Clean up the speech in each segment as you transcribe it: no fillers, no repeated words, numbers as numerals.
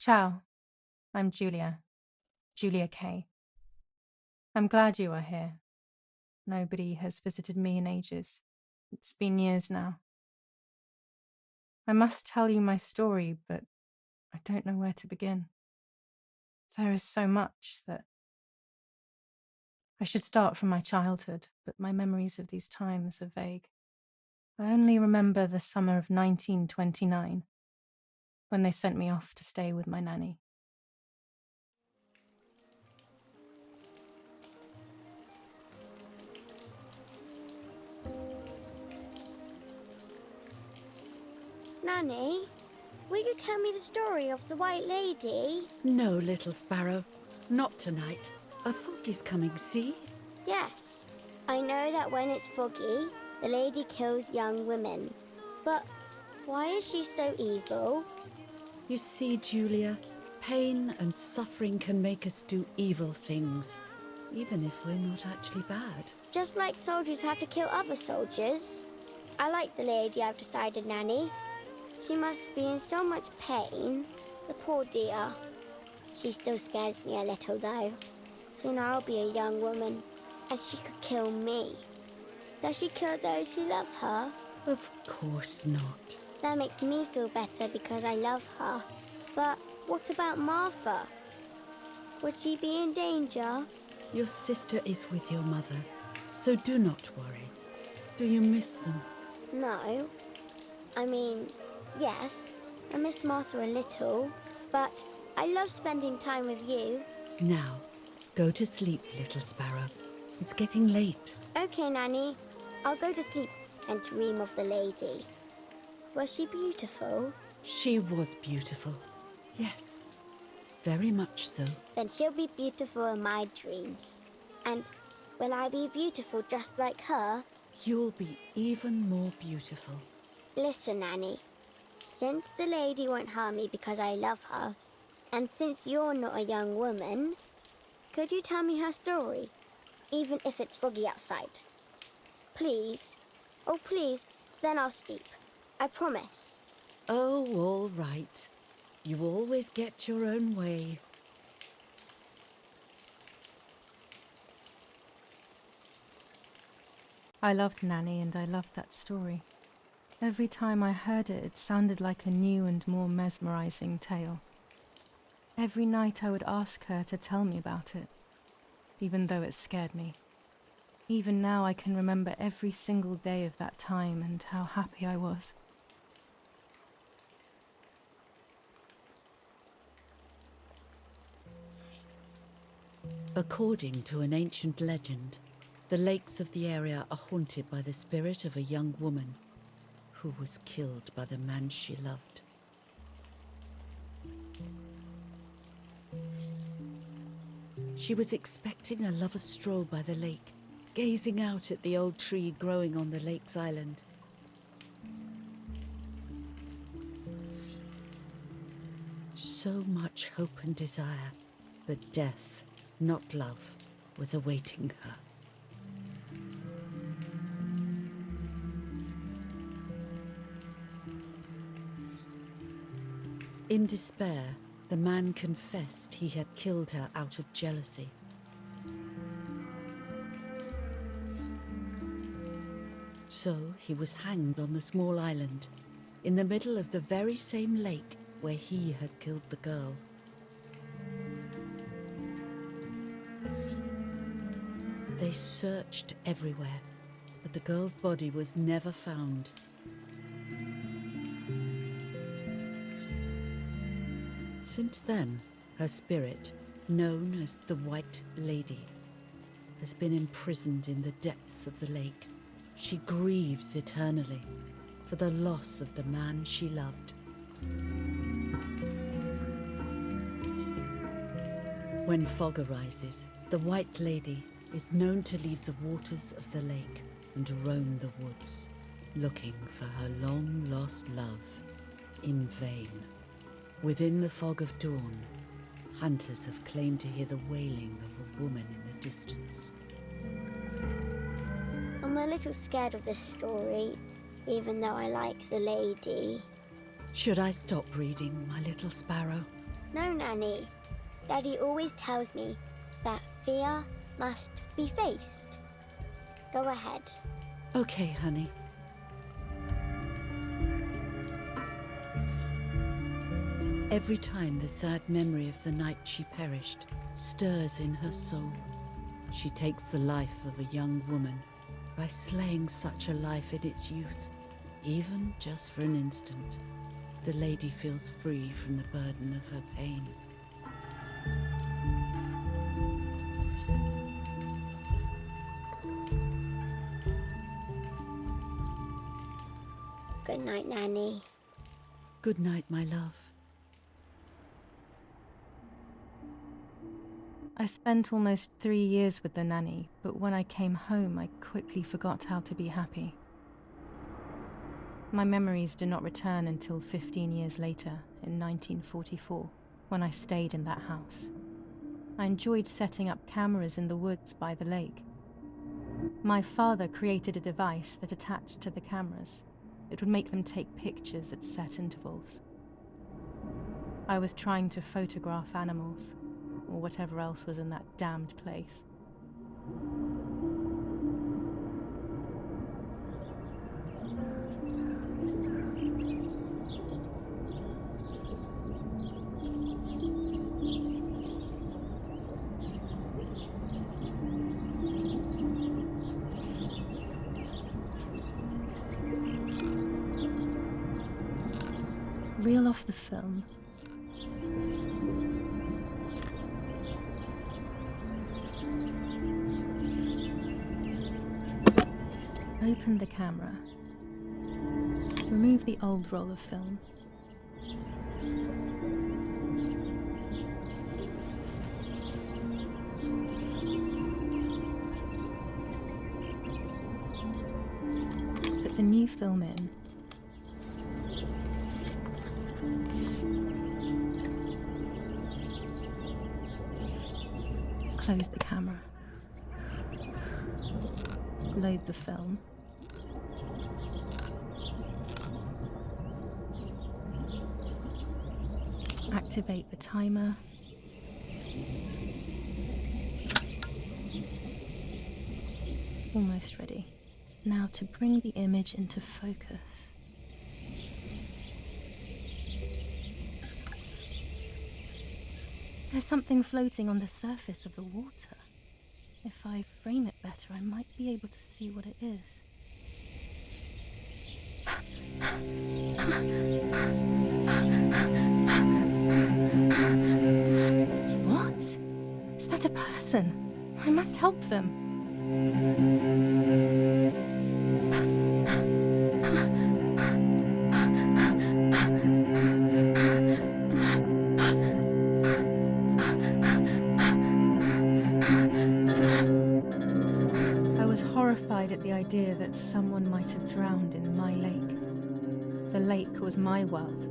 Ciao, I'm Giulia, Giulia K. I'm glad you are here. Nobody has visited me in ages. It's been years now. I must tell you my story, but I don't know where to begin. There is so much that I should start from my childhood, but my memories of these times are vague. I only remember the summer of 1929, when they sent me off to stay with my nanny. Nanny, will you tell me the story of the White Lady? No, little sparrow. Not tonight. A fog is coming, see? Yes. I know that when it's foggy, the lady kills young women. But why is she so evil? You see, Giulia, pain and suffering can make us do evil things, even if we're not actually bad. Just like soldiers have to kill other soldiers. I like the lady, I've decided, Nanny. She must be in so much pain. The poor dear. She still scares me a little, though. Soon I'll be a young woman, and she could kill me. Does she kill those who love her? Of course not. That makes me feel better because I love her. But what about Martha? Would she be in danger? Your sister is with your mother, so do not worry. Do you miss them? No. I mean, yes, I miss Martha a little, but I love spending time with you. Now, go to sleep, little sparrow. It's getting late. Okay, Nanny. I'll go to sleep and dream of the lady. Was she beautiful? She was beautiful. Yes, very much so. Then she'll be beautiful in my dreams. And will I be beautiful just like her? You'll be even more beautiful. Listen, Nanny. Since the lady won't harm me because I love her, and since you're not a young woman, could you tell me her story, even if it's foggy outside? Please. Oh, please, then I'll sleep. I promise. Oh, all right. You always get your own way. I loved Nanny and I loved that story. Every time I heard it, it sounded like a new and more mesmerizing tale. Every night I would ask her to tell me about it, even though it scared me. Even now I can remember every single day of that time and how happy I was. According to an ancient legend, the lakes of the area are haunted by the spirit of a young woman who was killed by the man she loved. She was expecting a lover's stroll by the lake, gazing out at the old tree growing on the lake's island. So much hope and desire, but death, not love, was awaiting her. In despair, the man confessed he had killed her out of jealousy. So he was hanged on the small island, in the middle of the very same lake where he had killed the girl. They searched everywhere, but the girl's body was never found. Since then, her spirit, known as the White Lady, has been imprisoned in the depths of the lake. She grieves eternally for the loss of the man she loved. When fog arises, the White Lady is known to leave the waters of the lake and roam the woods, looking for her long-lost love in vain. Within the fog of dawn, hunters have claimed to hear the wailing of a woman in the distance. I'm a little scared of this story, even though I like the lady. Should I stop reading, my little sparrow? No, Nanny. Daddy always tells me that fear must be faced. Go ahead. Okay, honey. Every time the sad memory of the night she perished stirs in her soul, she takes the life of a young woman by slaying such a life in its youth. Even just for an instant, the lady feels free from the burden of her pain. Good night, Nanny. Good night, my love. I spent almost 3 years with the nanny, but when I came home, I quickly forgot how to be happy. My memories do not return until 15 years later, in 1944, when I stayed in that house. I enjoyed setting up cameras in the woods by the lake. My father created a device that attached to the cameras. It would make them take pictures at set intervals. I was trying to photograph animals, or whatever else was in that damned place. Reel off the film. Open the camera. Remove the old roll of film. Put the new film in. Close the camera. Load the film. Activate the timer. Almost ready. Now to bring the image into focus. There's something floating on the surface of the water. If I frame it better, I might be able to see what it is. What? Is that a person? I must help them. I was horrified at the idea that someone might have drowned in my lake. The lake was my world,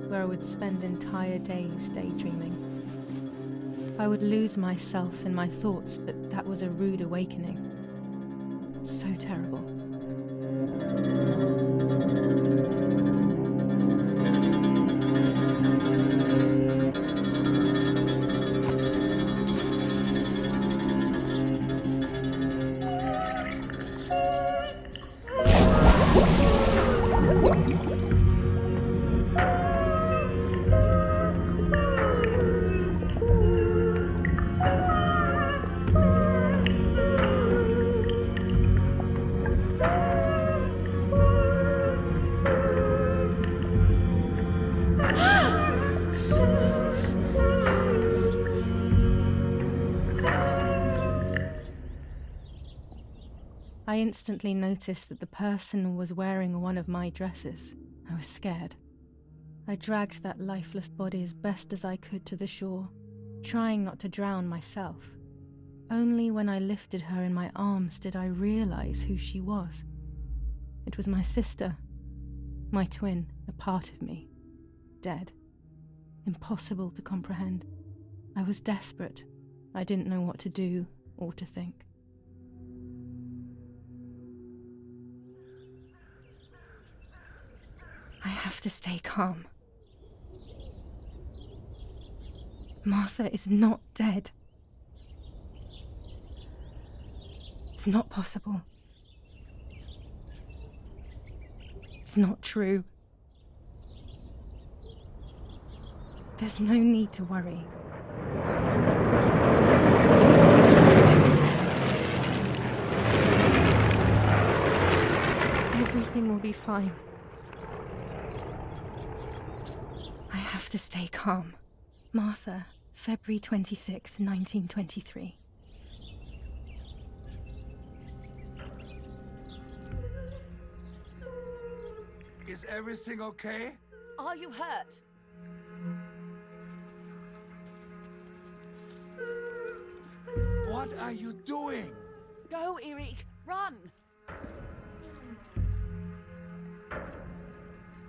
where I would spend entire days daydreaming. I would lose myself in my thoughts, but that was a rude awakening. So terrible. I instantly noticed that the person was wearing one of my dresses. I was scared. I dragged that lifeless body as best as I could to the shore, trying not to drown myself. Only when I lifted her in my arms did I realize who she was. It was my sister, my twin, a part of me, dead. Impossible to comprehend. I was desperate. I didn't know what to do or to think. I have to stay calm. Martha is not dead. It's not possible. It's not true. There's no need to worry. Everything will be fine. I have to stay calm. Martha, February 26th, 1923. Is everything okay? Are you hurt? What are you doing? Go, Erich! Run!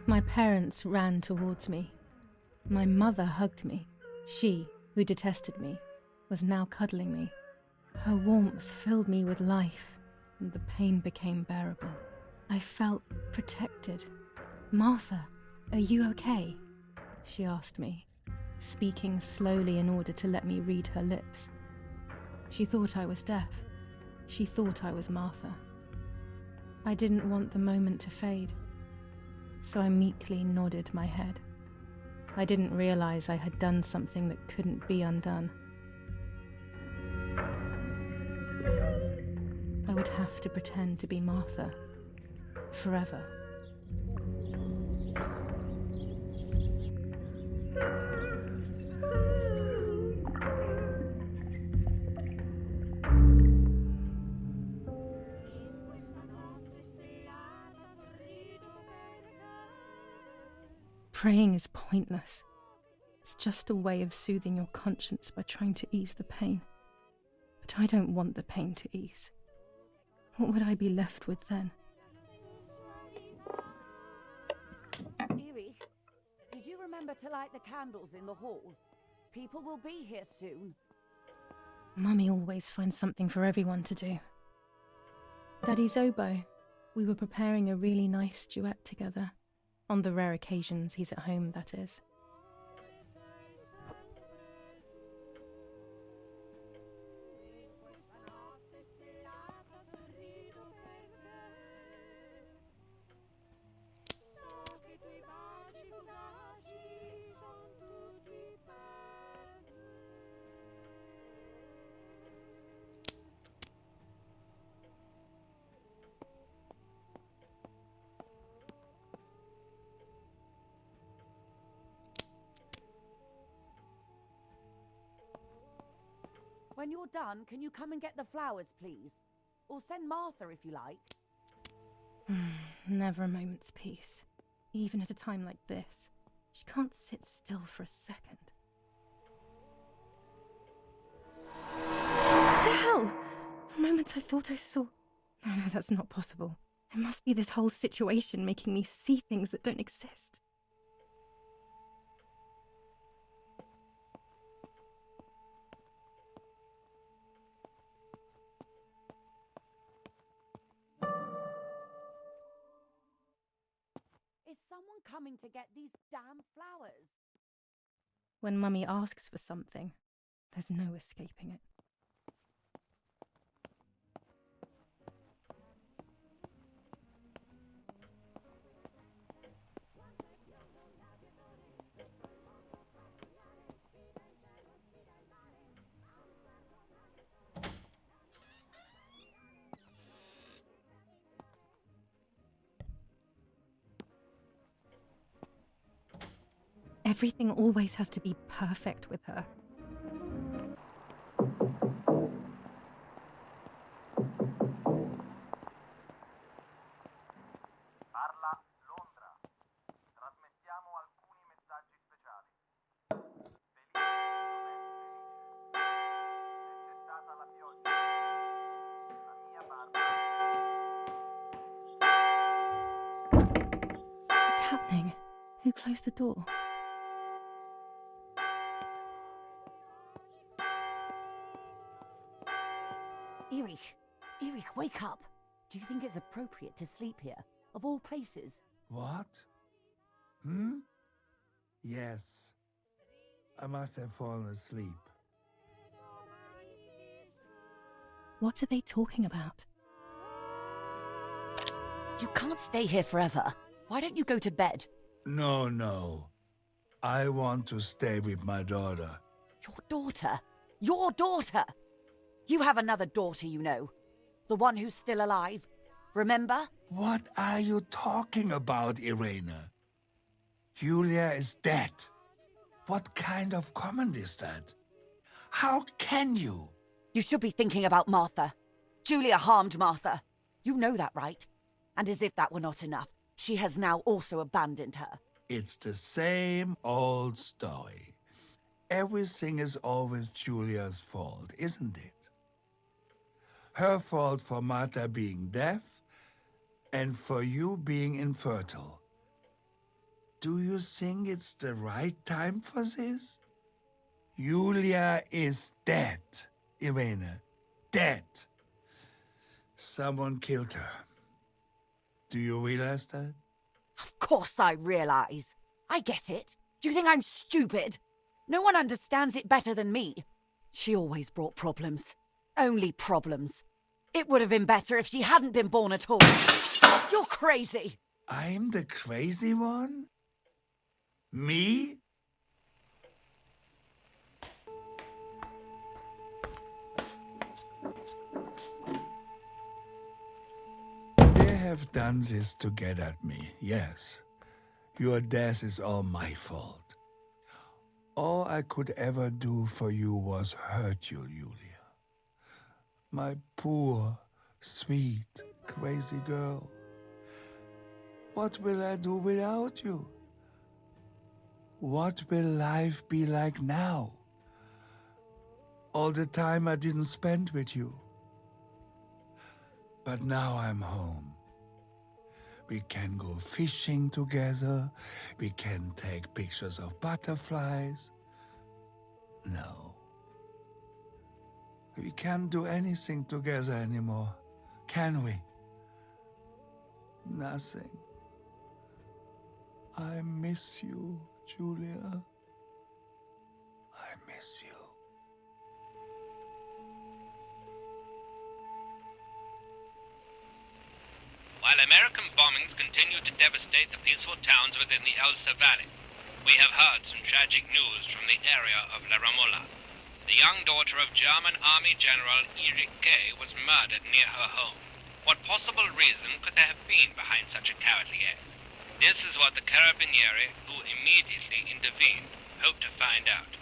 My parents ran towards me. My mother hugged me. She, who detested me, was now cuddling me. Her warmth filled me with life, and the pain became bearable. I felt protected. Martha, are you okay? She asked me, speaking slowly in order to let me read her lips. She thought I was deaf. She thought I was Martha. I didn't want the moment to fade, so I meekly nodded my head. I didn't realize I had done something that couldn't be undone. I would have to pretend to be Martha forever. Praying is pointless. It's just a way of soothing your conscience by trying to ease the pain. But I don't want the pain to ease. What would I be left with then? Erich, did you remember to light the candles in the hall? People will be here soon. Mummy always finds something for everyone to do. Daddy's oboe. We were preparing a really nice duet together. On the rare occasions he's at home, that is. When you're done, can you come and get the flowers, please? Or send Martha if you like. Never a moment's peace. Even at a time like this. She can't sit still for a second. What the hell? For a moment I thought I saw... No, that's not possible. It must be this whole situation making me see things that don't exist. Is someone coming to get these damn flowers? When Mummy asks for something, there's no escaping it. Everything always has to be perfect with her. Parla Londra. Trasmettiamo alcuni messaggi speciali. Felice, è cessata la pioggia. La mia parte. What's happening? Who closed the door? Erich, wake up! Do you think it's appropriate to sleep here, of all places? What? Yes. I must have fallen asleep. What are they talking about? You can't stay here forever. Why don't you go to bed? No. I want to stay with my daughter. Your daughter? Your daughter? You have another daughter, you know. The one who's still alive. Remember? What are you talking about, Irene? Giulia is dead. What kind of comment is that? How can you? You should be thinking about Martha. Giulia harmed Martha. You know that, right? And as if that were not enough, she has now also abandoned her. It's the same old story. Everything is always Giulia's fault, isn't it? Her fault for Martha being deaf and for you being infertile. Do you think it's the right time for this? Giulia is dead, Irene. Dead. Someone killed her. Do you realize that? Of course I realize. I get it. Do you think I'm stupid? No one understands it better than me. She always brought problems. Only problems. It would have been better if she hadn't been born at all. You're crazy. I'm the crazy one? Me? They have done this to get at me, yes. Your death is all my fault. All I could ever do for you was hurt you, Giulia. My poor, sweet, crazy girl. What will I do without you? What will life be like now? All the time I didn't spend with you. But now I'm home. We can go fishing together. We can take pictures of butterflies. No. We can't do anything together anymore, can we? Nothing. I miss you, Giulia. I miss you. While American bombings continue to devastate the peaceful towns within the Elsa Valley, we have heard some tragic news from the area of La Ramola. The young daughter of German Army General Erich was murdered near her home. What possible reason could there have been behind such a cowardly act? This is what the Carabinieri, who immediately intervened, hope to find out.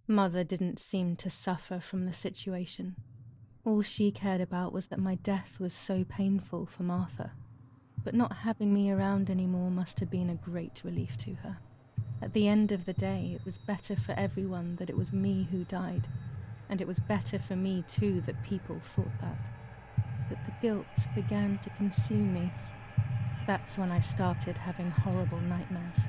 Mother didn't seem to suffer from the situation. All she cared about was that my death was so painful for Martha. But not having me around anymore must have been a great relief to her. At the end of the day, it was better for everyone that it was me who died. And it was better for me too that people thought that. But the guilt began to consume me. That's when I started having horrible nightmares.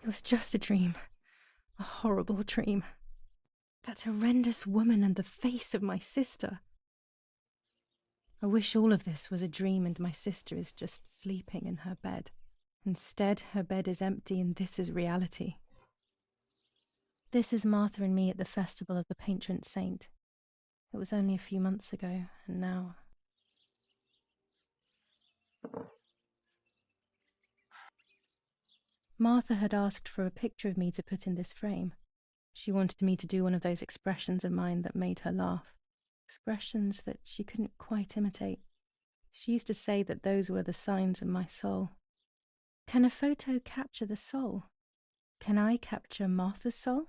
It was just a dream. A horrible dream. That horrendous woman and the face of my sister. I wish all of this was a dream and my sister is just sleeping in her bed. Instead, her bed is empty and this is reality. This is Martha and me at the festival of the patron saint. It was only a few months ago, and now... Martha had asked for a picture of me to put in this frame. She wanted me to do one of those expressions of mine that made her laugh. Expressions that she couldn't quite imitate. She used to say that those were the signs of my soul. Can a photo capture the soul? Can I capture Martha's soul?